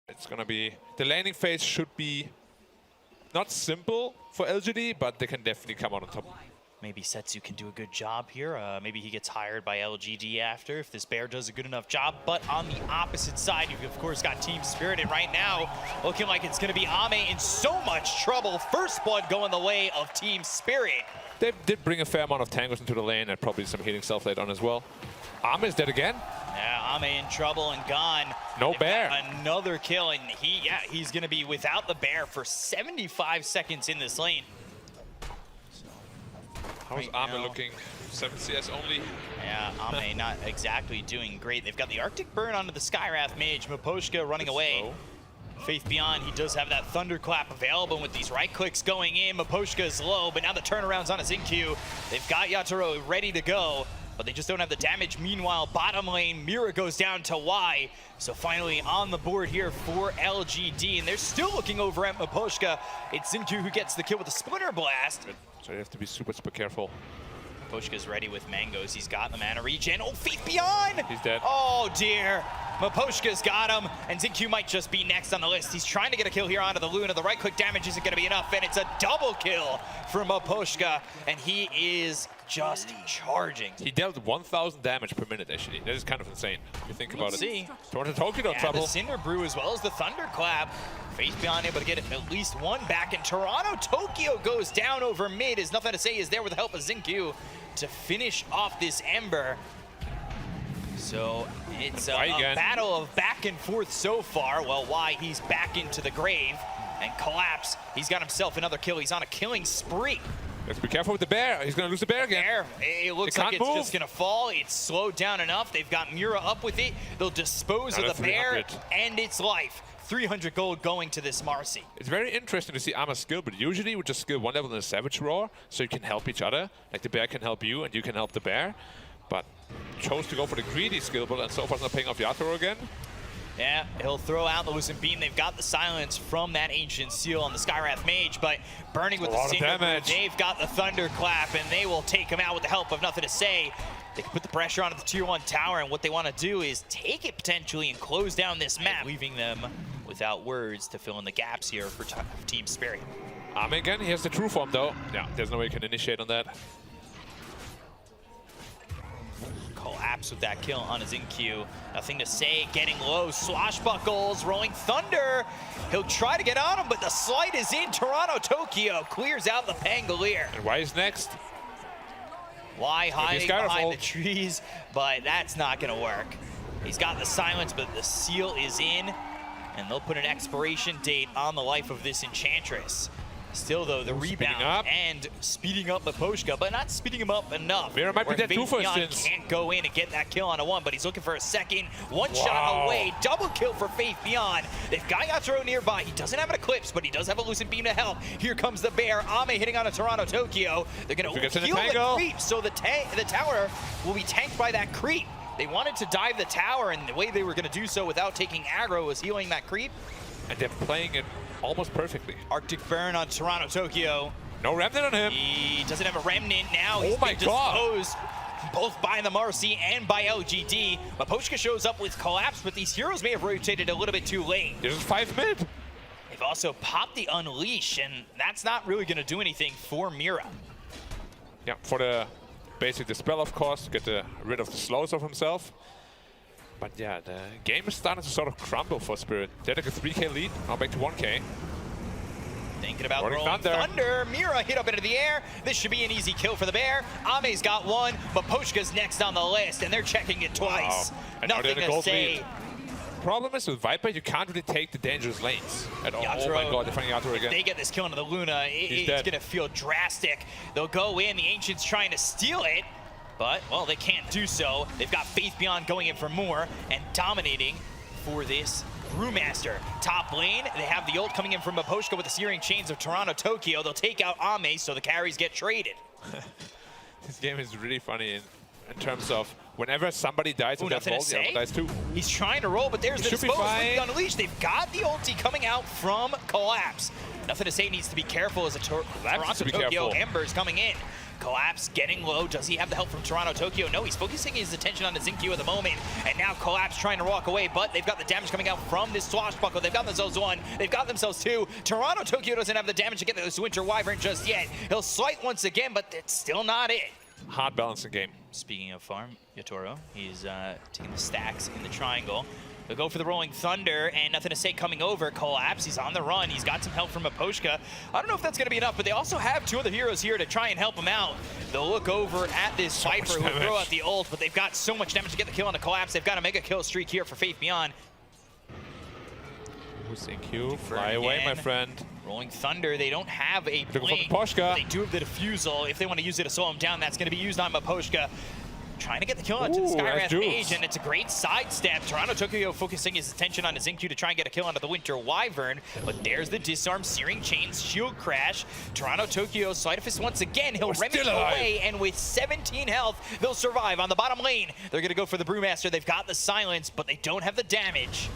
It's gonna be, the laning phase should be not simple for LGD, but they can definitely come out on top. Maybe Setsu can do a good job here. Maybe he gets hired by LGD after if this bear does a good enough job. But on the opposite side, you've of course got Team Spirit. And right now, looking like it's going to be Ame in so much trouble. First blood going the way of Team Spirit. They did bring a fair amount of tangos into the lane and probably some healing self late on as well. Ame is dead again. Yeah, Ame in trouble and gone. No They've bear. Another kill, and he's going to be without the bear for 75 seconds in this lane. How's Ame looking? 7 CS only. Yeah, Ame not exactly doing great. They've got the Arctic Burn onto the Skywrath Mage. Miposhka running away. Slow. Faith Beyond, he does have that Thunderclap available with these right clicks going in. Miposhka is low, but now the turnaround's on a Xingqiu. They've got Yatoro ready to go, but they just don't have the damage. Meanwhile, bottom lane, Mira goes down to Y. So finally on the board here for LGD, and they're still looking over at Miposhka. It's Xingqiu who gets the kill with a Splinter Blast. So you have to be super careful. Miposhka's ready with Mangoes. He's got the mana regen. Oh, Faith Beyond! He's dead. Oh, dear. Miposhka's got him, and Xingqiu might just be next on the list. He's trying to get a kill here onto the Luna. The right-click damage isn't going to be enough, and it's a double kill for Miposhka, and he is just charging. He dealt 1,000 damage per minute, actually. That is kind of insane, if you think about Let's it. see. Toronto Tokyo Yeah, trouble. the Cinder Brew as well as the Thunderclap. Faith Beyond able to get at least one back, and Toronto Tokyo goes down over mid. Is nothing to say is there with the help of Xingqiu to finish off this Ember. So it's a battle of back and forth so far. Well, why he's back into the grave and Collapse. He's got himself another kill. He's on a killing spree. Let's be careful with the bear. He's going to lose the bear again. It looks like it's just going to fall. It's slowed down enough. They've got Mura up with it. They'll dispose of the bear and its life. 300 gold going to this Marcy. It's very interesting to see Ama's skill, but usually we just skill one level in the Savage Roar, so you can help each other. Like the bear can help you, and you can help the bear. But chose to go for the greedy skill build, and so far it's not paying off Yatoro again. Yeah, he'll throw out the Lucent Beam. They've got the silence from that Ancient Seal on the Skywrath Mage, but burning with the Cinder Brew, they've got the Thunderclap, and they will take him out with the help of Nothing to Say. They can put the pressure onto the Tier 1 tower, and what they want to do is take it potentially and close down this map, leaving them without words to fill in the gaps here for Team Spirit. Ame again, he has the true form though. Yeah, there's no way you can initiate on that. Collapse with that kill on his Xingqiu. Nothing to Say, getting low. Swashbuckles, Rolling Thunder. He'll try to get on him, but the slight is in. Toronto Tokyo clears out the Pangolier. And Y is next. Y hiding behind the trees, but that's not going to work. He's got the silence, but the seal is in, and they'll put an expiration date on the life of this Enchantress. Still, though, the rebound and speeding up Miposhka, but not speeding him up enough. Mira might be dead too, for instance. Can't go in and get that kill on a one, but he's looking for a second. One shot away, double kill for Faith Beyond. They've got Yatoro nearby. He doesn't have an Eclipse, but he does have a Lucent Beam to help. Here comes the bear. Ame hitting on a Toronto Tokyo. They're going to heal the creep, so the tower will be tanked by that creep. They wanted to dive the tower, and the way they were going to do so without taking aggro was healing that creep. And they're playing it almost perfectly. Arctic Burn on Toronto Tokyo. No Remnant on him. He doesn't have a Remnant now. He's been disposed both by the Marcy and by LGD. Miposhka shows up with Collapse, but these heroes may have rotated a little bit too late. There's 5 mid. They've also popped the Unleash, and that's not really going to do anything for Mira. Yeah, for the basic dispel, of course, to get rid of the slows of himself. But yeah, the game is starting to sort of crumble for Spirit. They're like a 3K lead, now back to 1K. Thinking about Rolling Thunder. Mira hit up into the air. This should be an easy kill for the bear. Ame's got one, but Poshka's next on the list, and they're checking it twice. Nothing to Say. Problem is with Viper, you can't really take the dangerous lanes at all. Oh my god, they're finding Yatoro again. If they get this kill into the Luna, it's going to feel drastic. They'll go in, the Ancient's trying to steal it, but, well, they can't do so. They've got Faith Beyond going in for more and dominating for this Brewmaster. Top lane, they have the ult coming in from Miposhka with the Searing Chains of Toronto Tokyo. They'll take out Ame, so the carries get traded. This game is really funny in terms of whenever somebody dies with that ult, the other dies too. He's trying to roll, but there's the disposal with the Unleash. They've got the ulti coming out from Collapse. Nothing to Say needs to be careful as a Toronto Tokyo Ember's coming in. Collapse getting low. Does he have the help from Toronto Tokyo? No, he's focusing his attention on the Zinkyu at the moment. And now Collapse trying to walk away, but they've got the damage coming out from this swashbuckle. They've got themselves one. They've got themselves two. Toronto Tokyo doesn't have the damage to get this Winter Wyvern just yet. He'll slight once again, but it's still not it. Hard balancing game. Speaking of farm, Yatoro, he's taking the stacks in the triangle. They'll go for the Rolling Thunder, and nothing to say coming over. Collapse, he's on the run. He's got some help from Aposhka. I don't know if that's going to be enough, but they also have two other heroes here to try and help him out. They'll look over at this Viper who will throw out the ult, but they've got so much damage to get the kill on the Collapse. They've got a mega kill streak here for Faith Beyond. Thank you. Fly away, my friend. Rolling Thunder, they don't have a blink. They do have the defusal. If they want to use it to slow him down, that's going to be used on Maposhka. Trying to get the kill onto the Skywrath Mage, and it's a great sidestep. Toronto Tokyo focusing his attention on the Zinkyu to try and get a kill onto the Winter Wyvern, but there's the disarm, Searing Chains, Shield Crash. Toronto Tokyo, Sleight of Fist once again. He'll remedy away, and with 17 health, they'll survive on the bottom lane. They're going to go for the Brewmaster. They've got the silence, but they don't have the damage.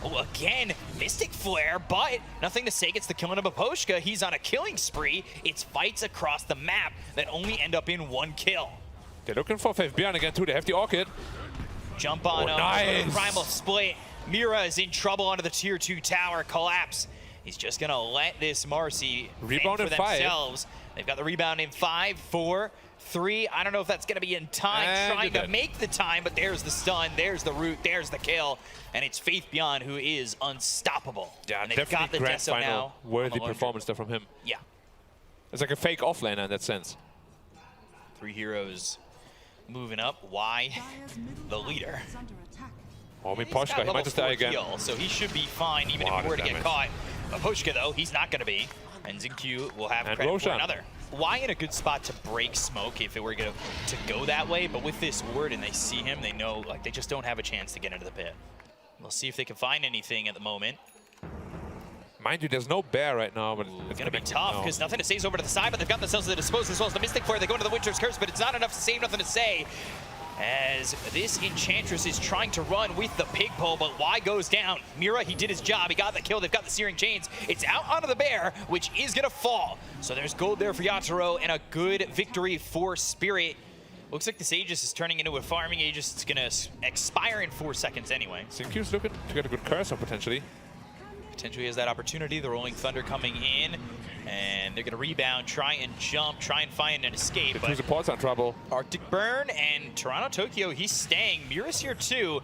Oh, again, Mystic Flare, but nothing to say gets the kill into Maposhka. He's on a killing spree. It's fights across the map that only end up in one kill. They're looking for Faith Beyond again, too. They have the Orchid. Jump on him. Nice. Primal split. Mira is in trouble onto the tier 2 tower. Collapse. He's just going to let this Marcy rebound for in themselves. 5. They've got the rebound in 5, 4, 3. I don't know if that's going to be in time. And trying to make the time, but there's the stun. There's the root. There's the kill. And it's Faith Beyond who is unstoppable. Yeah, and they've got the grand Deso final now. worthy performance there from him. Yeah. It's like a fake offlaner in that sense. 3 heroes moving up. Why? The leader. Oh, I mean, Poshka, he might just die again. Heal, so he should be fine, even if he were to get caught. Poshka, though, he's not going to be. And Zinkyu will have credit Roshan. for another. Why in a good spot to break smoke if it were to go that way? But with this ward and they see him, they know like they just don't have a chance to get into the pit. We'll see if they can find anything at the moment. Mind you, there's no bear right now, but it's going to be tough because nothing to say is over to the side, but they've got themselves at the disposal as well as the Mystic Flare. They go into the Winter's Curse, but it's not enough to save, nothing to say. As this Enchantress is trying to run with the pig pole, but Y goes down. Mira, he did his job. He got the kill. They've got the Searing Chains. It's out onto the bear, which is going to fall. So there's gold there for Yatoro and a good victory for Spirit. Looks like this Aegis is turning into a farming Aegis. It's going to expire in 4 seconds anyway. Zinkyu's looking to get a good curse up potentially. Potentially has that opportunity. The Rolling Thunder coming in, and they're going to rebound, try and jump, try and find an escape. The two supports are in trouble. Arctic Burn and Toronto Tokyo, he's staying. Mira's here too.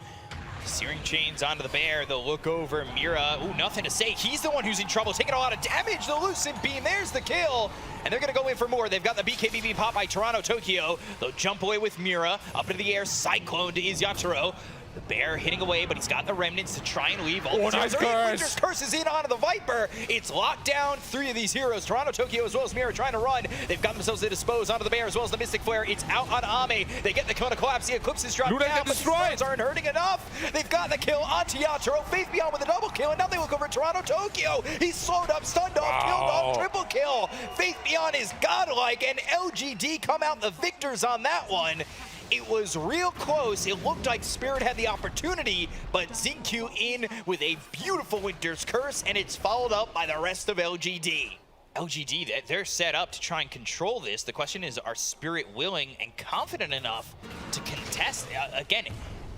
Searing Chains onto the bear. They'll look over. Mira, ooh, nothing to say. He's the one who's in trouble, taking a lot of damage. The Lucent Beam, there's the kill. And they're going to go in for more. They've got the BKBB pop by Toronto Tokyo. They'll jump away with Mira. Up into the air, Cyclone to Yatoro. The bear hitting away, but he's got the remnants to try and leave. Oh, nice curse. Winter's Curse is in onto the Viper. It's locked down. 3 of these heroes, Toronto Tokyo as well as Mira, trying to run. They've got themselves to dispose onto the bear as well as the Mystic Flare. It's out on Ame. They get the kill to Collapse. The Eclipse is dropped down, but the stones aren't hurting enough. They've got the kill onto Yatoro. Faith Beyond with a double kill, and now they look over Toronto Tokyo. He's slowed up, stunned off, killed off, triple kill. Faith Beyond is godlike, and LGD come out the victors on that one. It was real close. It looked like Spirit had the opportunity, but Zinkyu in with a beautiful Winter's Curse, and it's followed up by the rest of LGD. LGD, they're set up to try and control this. The question is, are Spirit willing and confident enough to contest? Again,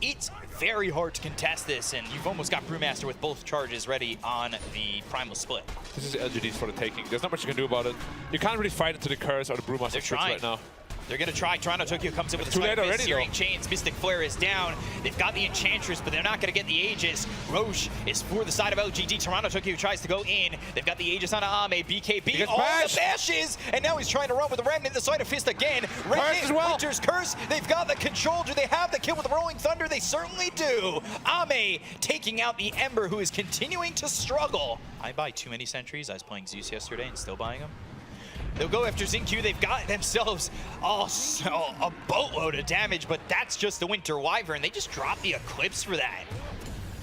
it's very hard to contest this, and you've almost got Brewmaster with both charges ready on the Primal Split. This is LGD's for the taking. There's not much you can do about it. You can't really fight into the curse or the Brewmaster splits right now. They're going to try. Toronto Tokyo comes in with a Sleight of Fist. Searing Chains. Mystic Flare is down. They've got the Enchantress, but they're not going to get the Aegis. Roche is for the side of LGD. Toronto Tokyo tries to go in. They've got the Aegis on Ame. BKB. All the bashes. And now he's trying to run with the Remnant. The Sleight of Fist again. Remnant as well. Winter's Curse. They've got the control. Do they have the kill with the Rolling Thunder? They certainly do. Ame taking out the Ember, who is continuing to struggle. I buy too many sentries. I was playing Zeus yesterday and still buying them. They'll go after Zinkyu. They've got themselves also a boatload of damage, but that's just the Winter Wyvern. They just dropped the Eclipse for that.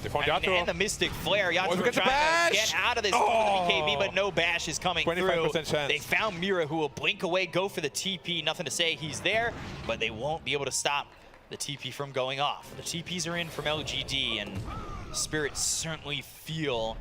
They found Yatoro. And the Mystic Flare. Yatoro trying to get out of this with the BKB, but no bash is coming through. Chance. They found Mira, who will blink away, go for the TP. Nothing to say. He's there, but they won't be able to stop the TP from going off. The TPs are in from LGD, and Spirits certainly feel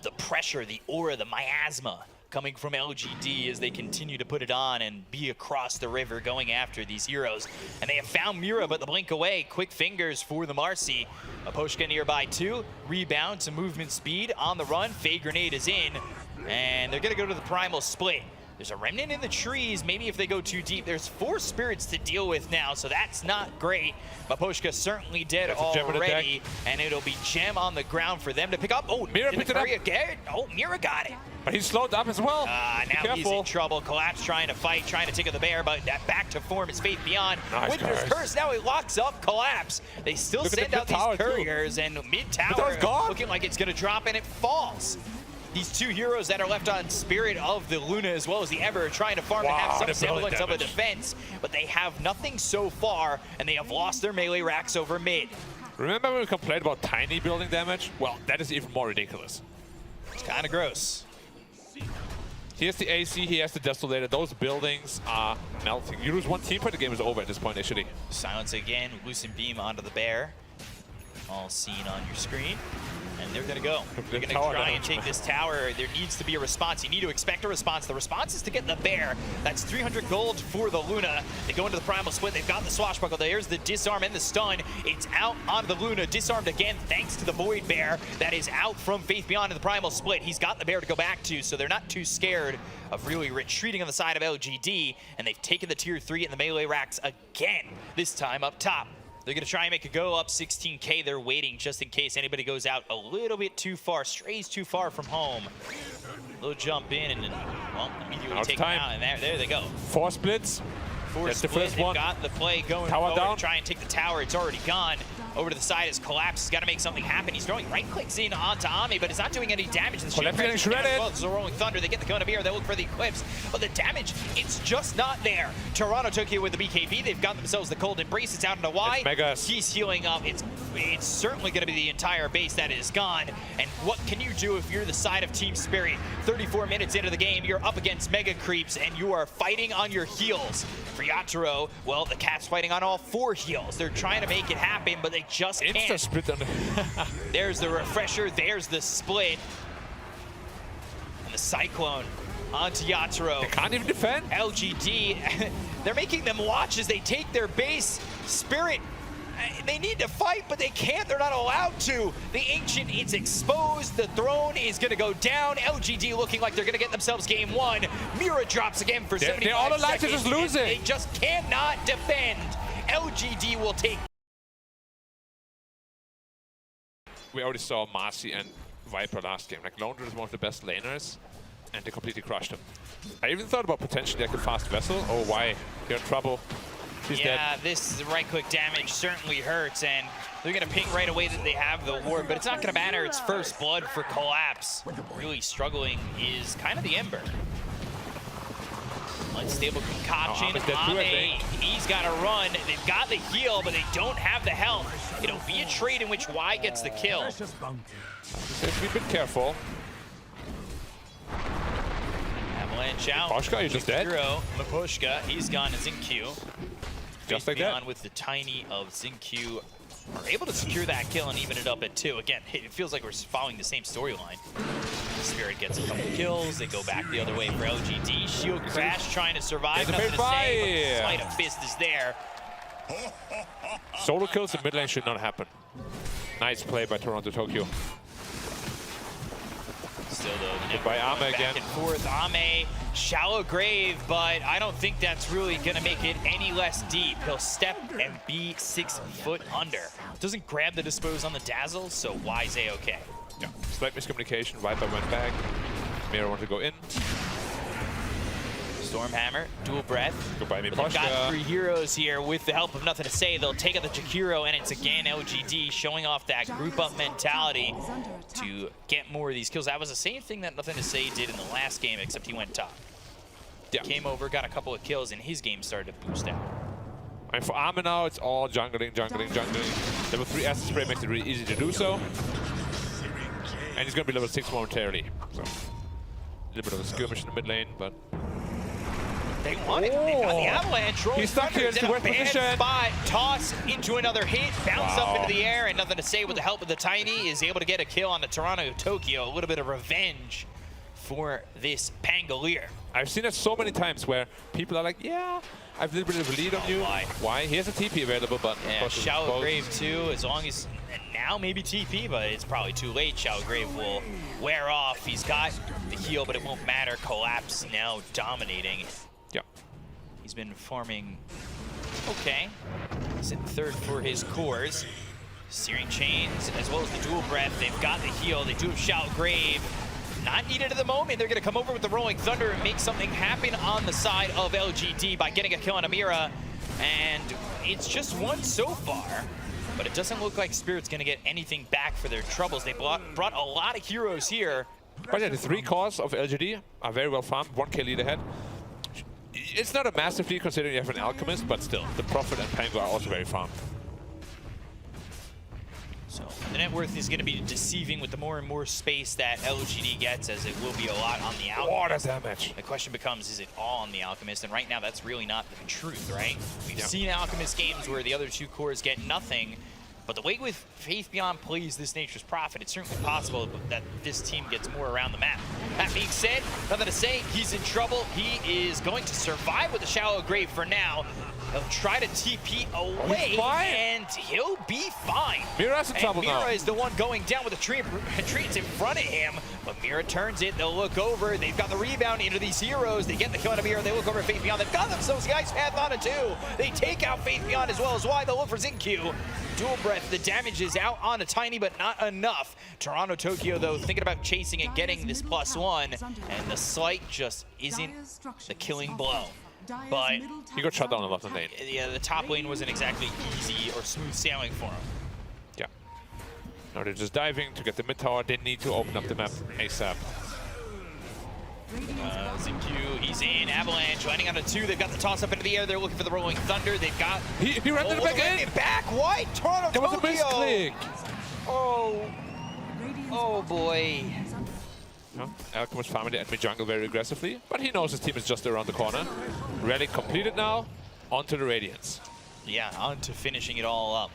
the pressure, the aura, the miasma coming from LGD as they continue to put it on and be across the river going after these heroes. And they have found Mira, but the blink away. Quick fingers for the Marcy. Aposhka nearby too. Rebound to movement speed on the run. Fade grenade is in. And they're going to go to the primal split. There's a remnant in the trees. Maybe if they go too deep, there's 4 spirits to deal with now, so that's not great. Maposhka certainly dead already, and it'll be gem on the ground for them to pick up. Oh, Mira picked it up. Again? Oh, Mira got it. But he's slowed up as well. Now he's in trouble. Collapse trying to fight, trying to take the bear, but that back to form is Faith Beyond. Nice Winter's Curse, now he locks up Collapse. They still send out these couriers, and mid-tower looking like it's going to drop, and it falls. These 2 heroes that are left on Spirit of the Luna as well as the Ember are trying to farm and have some semblance of a defense, but they have nothing so far, and they have lost their melee racks over mid. Remember when we complained about tiny building damage? Well, that is even more ridiculous. It's kind of gross. He has the AC, he has the Desolator. Those buildings are melting. You lose 1 team point, the game is over at this point, actually. Silence again, Lucent Beam onto the bear. All seen on your screen. And they're going to go. They're going to try and take this tower. There needs to be a response. You need to expect a response. The response is to get the bear. That's 300 gold for the Luna. They go into the primal split. They've got the swashbuckle. There's the disarm and the stun. It's out onto the Luna. Disarmed again thanks to the Void Bear that is out from Faith Beyond in the primal split. He's got the bear to go back to, so they're not too scared of really retreating on the side of LGD. And they've taken the tier 3 in the melee racks again, this time up top. They're going to try and make a go up 16K. They're waiting just in case anybody goes out a little bit too far, strays too far from home. They'll jump in and then, well, immediately take them out. And there they go. 4 splits. 4 splits. They've got the play going forward to try and take the tower. It's already gone. Over to the side as Collapse has got to make something happen. He's throwing right clicks in onto Ame, but it's not doing any damage. The Collapse getting shredded. Well, it's a Rolling Thunder. They get the Cone of Beer. They look for the Eclipse, but the damage, it's just not there. Toronto Tokyo with the BKB. They've got themselves the Cold Embrace. It's out into Y. He's healing up. It's certainly going to be the entire base that is gone. And what can you do if you're the side of Team Spirit? 34 minutes into the game, you're up against Mega Creeps, and you are fighting on your heels. For Yatoro, well, the Cat's fighting on all 4 heels. They're trying to make it happen, but they just can't. Split on There's the refresher, there's the split. And the Cyclone onto Yatoro. They can't even defend. LGD, they're making them watch as they take their base. Spirit, they need to fight, but they can't. They're not allowed to. The Ancient, it's exposed. The throne is going to go down. LGD looking like they're going to get themselves game 1. Mira drops again for 75 They're all alive to just lose it. They just cannot defend. LGD will take. We already saw Marcy and Viper last game. Like, Lone Druid is one of the best laners, and they completely crushed him. I even thought about potentially like a fast vessel. Oh, why? You're in trouble. He's dead. This right-click damage certainly hurts, and they're going to ping right away that they have the ward, but it's not going to matter. It's first blood for Collapse. Really struggling is kind of the Ember. Unstable concoction. Ame, he's got to run. They've got the heal, but they don't have the health. It'll be a trade in which Y gets the kill. We've been careful. Avalanche out. Maposhka, you're just dead. Maposhka, he's gone to Xingqiu. Just like that. With the tiny of Xingqiu are able to secure that kill and even it up at 2. Again, it feels like we're following the same storyline. Spirit gets a couple kills. They go back the other way for LGD. Shield Crash trying to survive. Nothing to say, but Sleight of Fist is there. Solo kills in mid lane should not happen. Nice play by Toronto Tokyo. Still though, by Ame again. Back and forth. Ame, shallow grave, but I don't think that's really going to make it any less deep. He'll step and be 6 foot under. Doesn't grab the dispose on the dazzle, so Y's A-okay. Yeah, slight miscommunication. Viper went back. Mira wanted to go in. Stormhammer, dual breath. Goodbye, They've got 3 heroes here with the help of Nothing to Say. They'll take out the Jakiro, and it's again LGD showing off that group up mentality to get more of these kills. That was the same thing that Nothing to Say did in the last game, except he went top. Yeah. Came over, got a couple of kills, and his game started to boost out. And for Ame now, it's all jungling. Level 3 acid spray makes it really easy to do so. And he's going to be level 6 momentarily. So, a little bit of a skirmish in the mid lane, but... They want it. They got the avalanche. He's stuck here. It's in a bad spot. Toss into another hit. Bounce up into the air. And Nothing to Say with the help of the Tiny is able to get a kill on the Toronto Tokyo. A little bit of revenge for this Pangolier. I've seen it so many times where people are like, yeah, I've a little bit of a lead on you. Why? Here's a TP available, but yeah, Shallow Grave too, as long as, and now maybe TP, but it's probably too late. Shallow Grave will wear off. He's got the heal, but it won't matter. Collapse now dominating. Yeah. He's been farming okay. He's in third for his cores. Searing Chains, as well as the Dual Breath. They've got the heal. They do have Shallow Grave. Not needed at the moment. They're going to come over with the Rolling Thunder and make something happen on the side of LGD by getting a kill on Amira. And it's just one so far, but it doesn't look like Spirit's going to get anything back for their troubles. They brought a lot of heroes here. But yeah, the 3 cores of LGD are very well farmed. 1k lead ahead. It's not a massive lead considering you have an Alchemist, but still, the Prophet and Pango are also very farmed. So the net worth is going to be deceiving with the more and more space that LGD gets, as it will be a lot on the Alchemist. Oh, that's damage. The question becomes, is it all on the Alchemist? And right now, that's really not the truth, right? We've seen Alchemist games where the other 2 cores get nothing, but the way with Faith Beyond plays this Nature's Prophet, it's certainly possible that this team gets more around the map. That being said, nothing to say, he's in trouble. He is going to survive with the Shallow Grave for now. He'll try to TP away, and he'll be fine. Mira's in trouble now. Mira is the one going down with the treants in front of him, but Mira turns it. They'll look over. They've got the rebound into these heroes. They get the kill on Mira. They look over at Faith Beyond. They've got themselves the Ice Path on it too. They take out Faith Beyond as well as why they'll look for Xingqiu. Dual Breath, the damage is out on a tiny, but not enough. Toronto Tokyo, though, thinking about chasing and getting this +1, and the slight just isn't the killing blow. But he got shut down a lot of lane. Yeah, the top lane wasn't exactly easy or smooth sailing for him. Yeah. Now they're just diving to get the mid tower. They need to open up the map ASAP. Xingqiu, he's in. Avalanche landing on a 2. They've got the toss up into the air. They're looking for the Rolling Thunder. They've got. He ran it back in. Back white. Toronto There was a Tokyo. misclick. Oh boy. No, Alchemist farming the enemy jungle very aggressively, but he knows his team is just around the corner. Relic completed now. Onto the Radiance. Yeah, on to finishing it all up.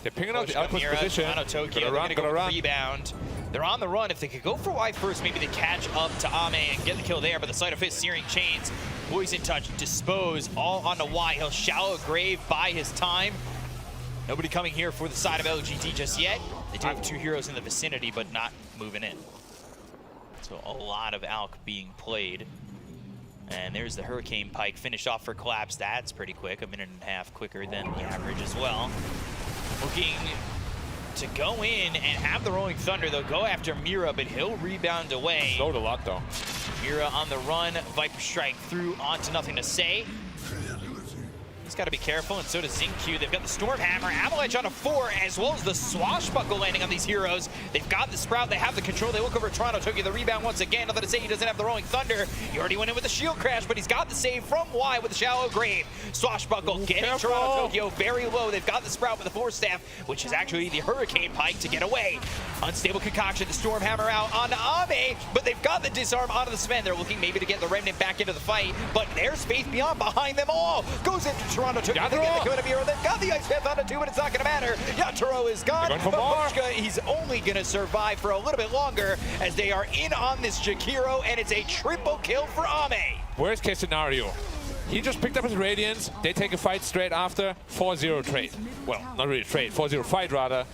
They're pinging out the Alchemist position. Toronto Tokyo, they're gonna go rebound. They're on the run. If they could go for Y first, maybe they catch up to Ame and get the kill there, but the sleight of his Searing Chains, Poison Touch, Dispose, all onto Y. He'll Shallow Grave by his time. Nobody coming here for the side of LGD just yet. They do have 2 heroes in the vicinity, but not moving in. So a lot of Alk being played. And there's the Hurricane Pike, finished off for Collapse. That's pretty quick, 1.5 minutes quicker than the average as well. Looking to go in and have the Rolling Thunder. They'll go after Mira, but he'll rebound away. Slowed a lot though. Mira on the run, Viper Strike through onto Nothing to Say. He's got to be careful, and so does Xingqiu. They've got the Storm Hammer, Avalanche on a 4, as well as the Swashbuckle landing on these heroes. They've got the Sprout, they have the control. They look over at Toronto Tokyo, the rebound once again. Nothing to say, he doesn't have the Rolling Thunder. He already went in with the Shield Crash, but he's got the save from Y with the Shallow Grave. Swashbuckle getting careful. Toronto Tokyo very low. They've got the Sprout with the Force Staff, which is actually the Hurricane Pike to get away. Unstable Concoction, the Storm Hammer out onto Ame, but they've got the Disarm onto the Sven. They're looking maybe to get the Remnant back into the fight, but there's Faith Beyond behind them all. Goes into Toronto Tokyo. They've got the Ice Path on a 2, but it's not going to matter. Yatoro is gone, but Pushka, he's only going to survive for a little bit longer as they are in on this Jakiro, and it's a triple kill for Ame. Worst case scenario. He just picked up his Radiance. They take a fight straight after. 4-0 trade. Well, not really trade. 4-0 fight rather.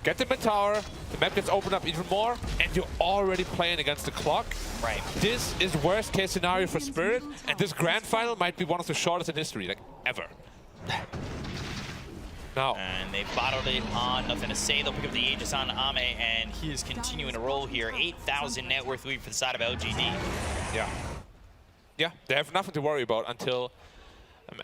Get the mid tower. The map gets opened up even more, and you're already playing against the clock. Right. This is worst case scenario for Spirit, and this grand final might be one of the shortest in history, like ever. Now. And they bottled it on Nothing to Say. They'll pick up the Aegis on Ame, and he is continuing to roll here. 8,000 net worth lead for the side of LGD. Yeah. Yeah, they have nothing to worry about until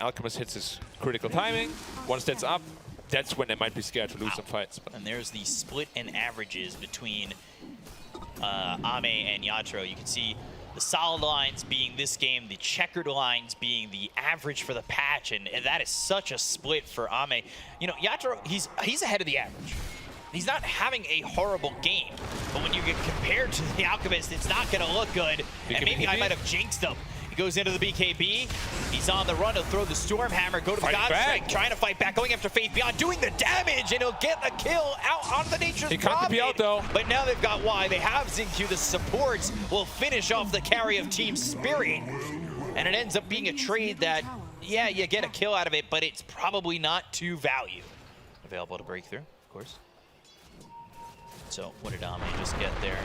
Alchemist hits his critical timing. Once that's up, that's when they might be scared to lose some fights. But. And there's the split in averages between Ame and Yatoro. You can see the solid lines being this game, the checkered lines being the average for the patch, and that is such a split for Ame. You know, Yatoro, he's ahead of the average. He's not having a horrible game, but when you get compared to the Alchemist, it's not going to look good. And maybe I might have jinxed him. goes into the BKB. He's on the run. He'll throw the Stormhammer, go to the God Strike, trying to fight back, going after Faith Beyond, doing the damage, and he'll get the kill out onto the Nature's He can't be out though. But now they've got Y. They have XinQ. The supports will finish off the carry of Team Spirit. And it ends up being a trade that, yeah, you get a kill out of it, but it's probably not to value. Available to break through, of course. So what did Ame just get there?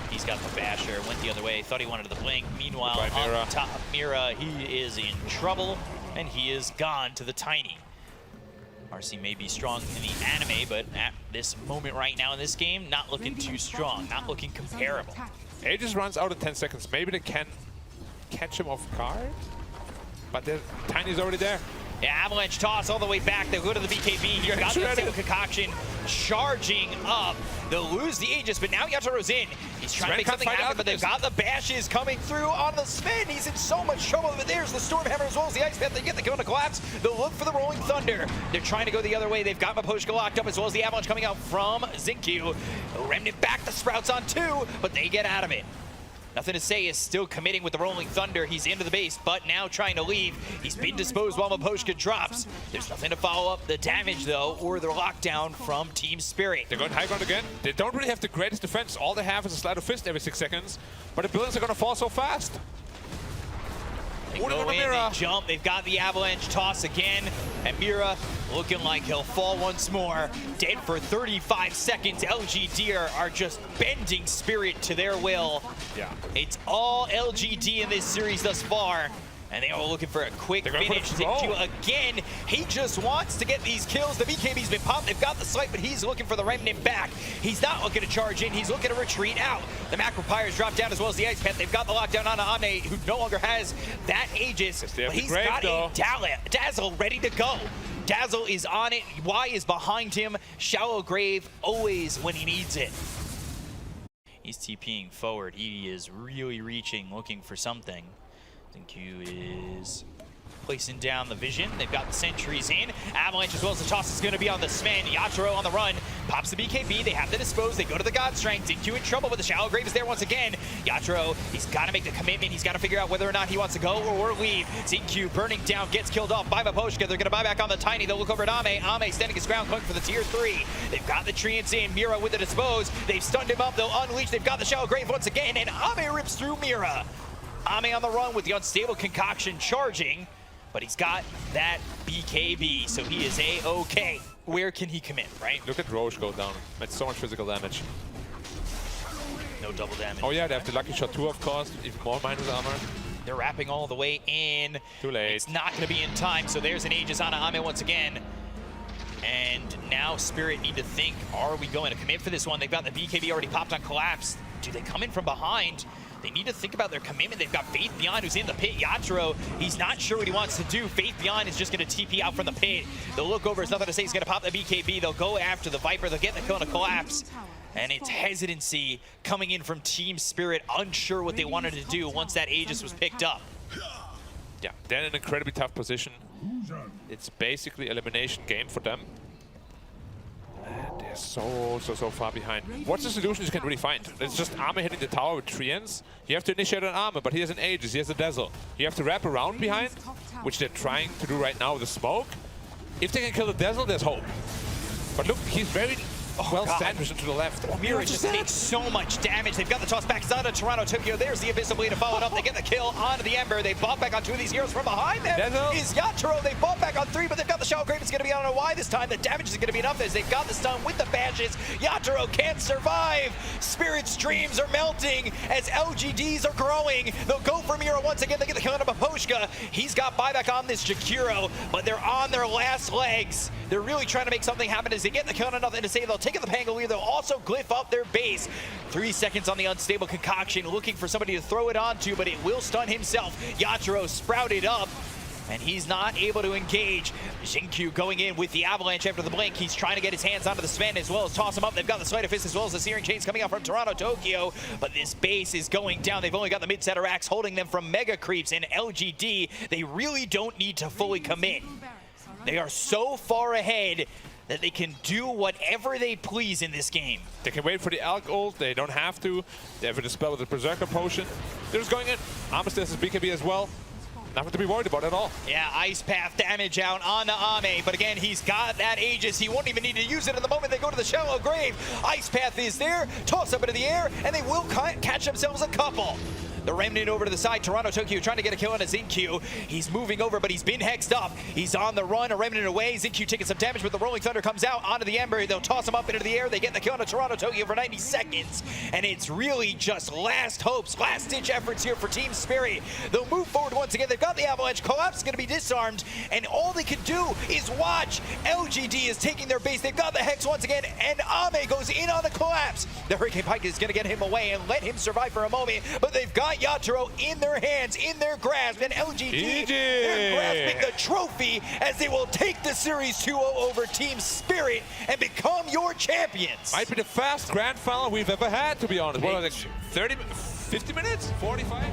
He's got the basher, went the other way, thought he wanted the blink. Meanwhile, on top of Mira, he is in trouble, and he is gone to the Tiny. RC may be strong in the anime, but at this moment right now in this game, not looking too strong, not looking comparable. Aegis runs out in 10 seconds. Maybe they can catch him off guard, but the Tiny's already there. Yeah, Avalanche toss all the way back. They'll go to the BKB here. Got the single concoction charging up. They'll lose the Aegis, but now Yataro's in. He's trying to make something happen, but they've got the bashes coming through on the Sven. He's in so much trouble, but there's the Stormhammer as well as the Ice Path. They get the kill on the collapse. They'll look for the Rolling Thunder. They're trying to go the other way. They've got Maposhka locked up as well as the Avalanche coming out from XinQ. Remnant back, the Sprouts on 2, but they get out of it. Nothing to say is still committing with the Rolling Thunder. He's into the base, but now trying to leave. He's been disposed while Maposhka drops. There's nothing to follow up the damage, though, or the lockdown from Team Spirit. They're going high ground again. They don't really have the greatest defense. All they have is a Sleight of Fist every 6 seconds, but the buildings are going to fall so fast. They go in, they jump, they've got the Avalanche toss again, and Mira looking like he'll fall once more. Dead for 35 seconds. LGD are just bending Spirit to their will. Yeah. It's all LGD in this series thus far. And they are looking for a quick finish. XinQ again, he just wants to get these kills. The BKB's been popped, they've got the site, but he's looking for the Remnant back. He's not looking to charge in, he's looking to retreat out. The Macro Pyres drop down as well as the Ice Path. They've got the lockdown on Ame, who no longer has that Aegis. But he's got a Dazzle ready to go. Dazzle is on it, Y is behind him. Shallow Grave always when he needs it. He's TPing forward, he is really reaching, looking for something. XinQ is placing down the vision. They've got the sentries in. Avalanche as well as the toss is going to be on the Sven. Yatoro on the run. Pops the BKB. They have to dispose. They go to the God Strength. XinQ in trouble, but the Shallow Grave is there once again. Yatoro, he's got to make the commitment. He's got to figure out whether or not he wants to go or leave. XinQ burning down, gets killed off by Maposhka. They're going to buy back on the Tiny. They'll look over at Ame. Ame standing his ground, going for the tier 3. They've got the Treants in. Mira with the dispose. They've stunned him up. They'll unleash. They've got the Shallow Grave once again, and Ame rips through Mira. Ame on the run with the unstable concoction charging, but he's got that BKB, so he is A-okay. Where can he commit, right? Look at Roche go down. That's so much physical damage. No double damage. Oh yeah, they have the Lucky Shot 2, of course. Even more minus armor. They're wrapping all the way in. Too late. It's not going to be in time, so there's an Aegis on Ame once again. And now Spirit need to think, are we going to commit for this one? They've got the BKB already popped on Collapse. Do they come in from behind? They need to think about their commitment. They've got Faith Beyond who's in the pit. Yatoro, he's not sure what he wants to do. Faith Beyond is just going to TP out from the pit. They'll look over. It's nothing to say. He's going to pop the BKB. They'll go after the Viper. They'll get the kill on a Collapse. And it's hesitancy coming in from Team Spirit, unsure what they wanted to do once that Aegis was picked up. Yeah, they're in an incredibly tough position. It's basically elimination game for them. And they're so far behind. What's the solution you can really find? It's just Ame hitting the tower with Treants. You have to initiate an armor, but he has an Aegis, he has a Dazzle. You have to wrap around behind, which they're trying to do right now with the smoke. If they can kill the Dazzle, there's hope. But look, he's very well sandwiched to the left. Mira just takes so much damage. They've got the toss back. It's out of Toronto, Tokyo. There's the Abyssal Blade to follow it up. They get the kill onto the Ember. They bought back on 2 of these heroes from behind them. Is Yatoro. They bought back on 3, but they've got the Shallow Grave. It's going to be on a Y this time. The damage is going to be enough as they've got the stun with the bashes. Yatoro can't survive. Spirit's dreams are melting as LGDs are growing. They'll go for Mira once again. They get the kill on Maposhka. He's got buyback on this Jakiro, but they're on their last legs. They're really trying to make something happen as they get the kill on nothing to say. They'll take it the Pangolier. They'll also glyph up their base. 3 seconds on the unstable concoction, looking for somebody to throw it onto, but it will stun himself. Yatoro sprouted up, and he's not able to engage. XinQ going in with the Avalanche after the blink. He's trying to get his hands onto the Sven as well as toss him up. They've got the Sleight of Fist as well as the Searing Chains coming out from Toronto, Tokyo. But this base is going down. They've only got the mid-setter axe holding them from Mega Creeps and LGD. They really don't need to fully commit. They are so far ahead that they can do whatever they please in this game. They can wait for the Alk ult. They don't have to. They have a dispel with the Berserker potion. They're just going in. Ame still has his BKB as well. Nothing to be worried about at all. Yeah, Ice Path damage out on the Ame, but again, he's got that Aegis. He won't even need to use it in the moment they go to the shallow grave. Ice Path is there, toss up into the air, and they will catch themselves a couple. The Remnant over to the side. Toronto Tokyo trying to get a kill on a Xingqiu. He's moving over, but he's been hexed up. He's on the run. A Remnant away. Xingqiu taking some damage, but the Rolling Thunder comes out onto the Ember. They'll toss him up into the air. They get the kill on a Toronto Tokyo for 90 seconds. And it's really just last hopes, last-ditch efforts here for Team Spirit. They'll move forward once again. They've got the Avalanche. Collapse is going to be disarmed, and all they can do is watch. LGD is taking their base. They've got the Hex once again, and Ame goes in on the Collapse. The Hurricane Pike is going to get him away and let him survive for a moment, but they've got Yatoro in their hands, in their grasp, and LGD, they're grasping the trophy as they will take the Series 2-0 over Team Spirit and become your champions. Might be the fastest grand final we've ever had, to be honest. What, like 30, 50 minutes? 45?